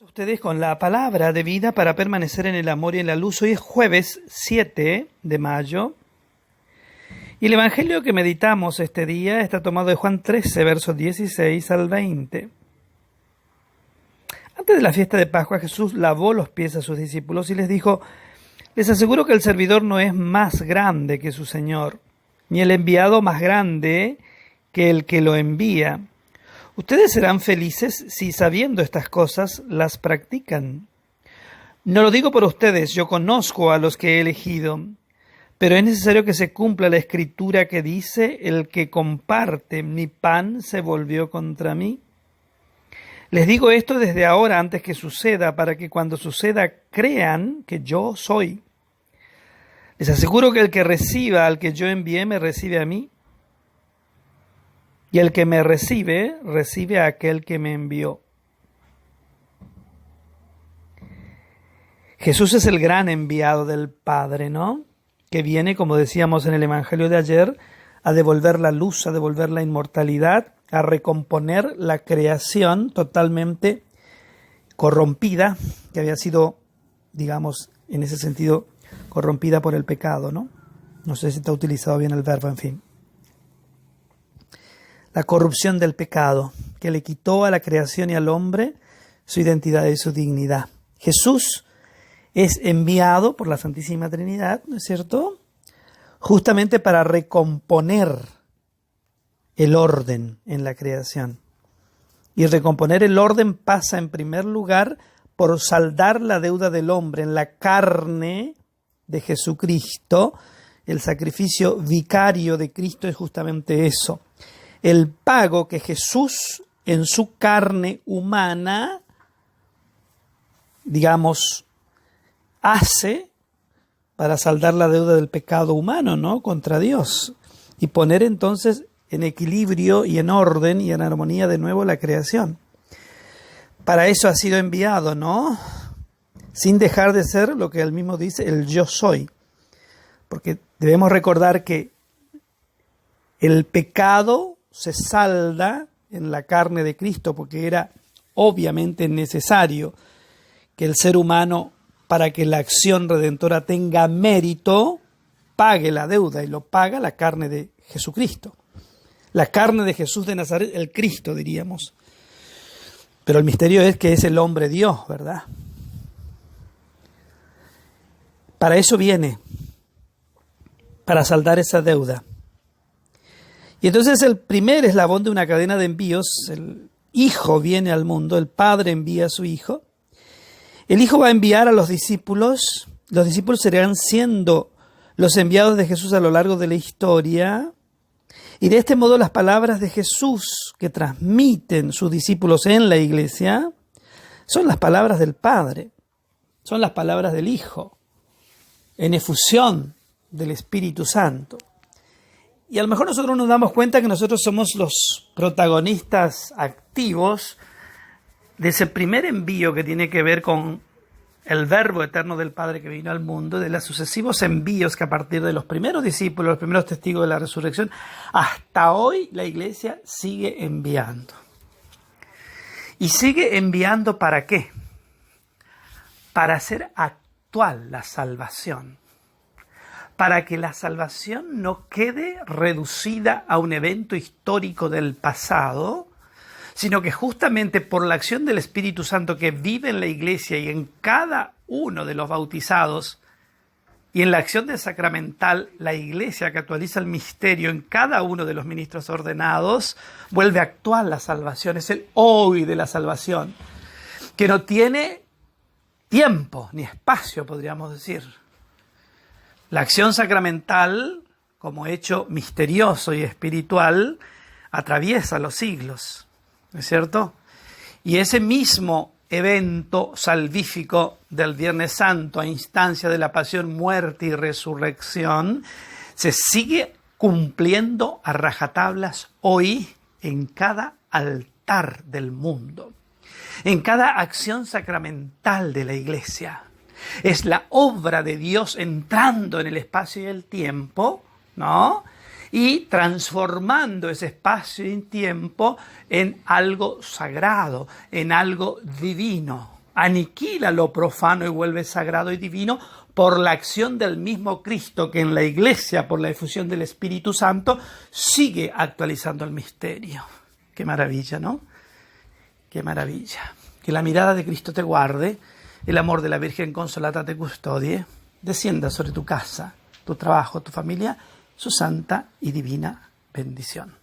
Ustedes con la palabra de vida para permanecer en el amor y en la luz. Hoy es jueves 7 de mayo y el evangelio que meditamos este día está tomado de Juan 13, versos 16 al 20. Antes de la fiesta de Pascua, Jesús lavó los pies a sus discípulos y les dijo: les aseguro que el servidor no es más grande que su Señor, ni el enviado más grande que el que lo envía. Ustedes serán felices si, sabiendo estas cosas, las practican. No lo digo por ustedes, yo conozco a los que he elegido, pero es necesario que se cumpla la escritura que dice: el que comparte mi pan se volvió contra mí. Les digo esto desde ahora, antes que suceda, para que cuando suceda crean que yo soy. Les aseguro que el que reciba al que yo envié me recibe a mí, y el que me recibe, recibe a aquel que me envió. Jesús es el gran enviado del Padre, ¿no? Que viene, como decíamos en el Evangelio de ayer, a devolver la luz, a devolver la inmortalidad, a recomponer la creación totalmente corrompida, que había sido, digamos, en ese sentido, corrompida por el pecado, ¿no? No sé si está utilizado bien el verbo, en fin. La corrupción del pecado, que le quitó a la creación y al hombre su identidad y su dignidad. Jesús es enviado por la Santísima Trinidad, ¿no es cierto?, justamente para recomponer el orden en la creación. Y recomponer el orden pasa en primer lugar por saldar la deuda del hombre en la carne de Jesucristo. El sacrificio vicario de Cristo es justamente eso. El pago que Jesús en su carne humana, digamos, hace para saldar la deuda del pecado humano, ¿no?, contra Dios, y poner entonces en equilibrio y en orden y en armonía de nuevo la creación. Para eso ha sido enviado, ¿no?, sin dejar de ser lo que él mismo dice, el yo soy. Porque debemos recordar que el pecado se salda en la carne de Cristo, porque era obviamente necesario que el ser humano, para que la acción redentora tenga mérito, pague la deuda, y lo paga la carne de Jesucristo. La carne de Jesús de Nazaret, el Cristo, diríamos. Pero el misterio es que es el hombre Dios, ¿verdad? Para eso viene, para saldar esa deuda. Y entonces el primer eslabón de una cadena de envíos, el Hijo viene al mundo, el Padre envía a su Hijo. El Hijo va a enviar a los discípulos serán siendo los enviados de Jesús a lo largo de la historia. Y de este modo las palabras de Jesús que transmiten sus discípulos en la iglesia son las palabras del Padre, son las palabras del Hijo, en efusión del Espíritu Santo. Y a lo mejor nosotros nos damos cuenta que nosotros somos los protagonistas activos de ese primer envío que tiene que ver con el Verbo eterno del Padre que vino al mundo, de los sucesivos envíos que a partir de los primeros discípulos, los primeros testigos de la resurrección, hasta hoy la Iglesia sigue enviando. ¿Y sigue enviando para qué? Para hacer actual la salvación. Para que la salvación no quede reducida a un evento histórico del pasado, sino que justamente por la acción del Espíritu Santo que vive en la Iglesia y en cada uno de los bautizados, y en la acción del sacramental, la Iglesia que actualiza el misterio en cada uno de los ministros ordenados, vuelve actual la salvación. Es el hoy de la salvación, que no tiene tiempo ni espacio, podríamos decir. La acción sacramental, como hecho misterioso y espiritual, atraviesa los siglos, ¿no es cierto? Y ese mismo evento salvífico del Viernes Santo, a instancia de la pasión, muerte y resurrección, se sigue cumpliendo a rajatablas hoy en cada altar del mundo, en cada acción sacramental de la Iglesia. Es la obra de Dios entrando en el espacio y el tiempo, ¿no?, y transformando ese espacio y tiempo en algo sagrado, en algo divino, aniquila lo profano y vuelve sagrado y divino por la acción del mismo Cristo que en la Iglesia, por la difusión del Espíritu Santo, sigue actualizando el misterio. Qué maravilla, ¿no? Qué maravilla. Que la mirada de Cristo te guarde, el amor de la Virgen Consolata te custodie, descienda sobre tu casa, tu trabajo, tu familia, su santa y divina bendición.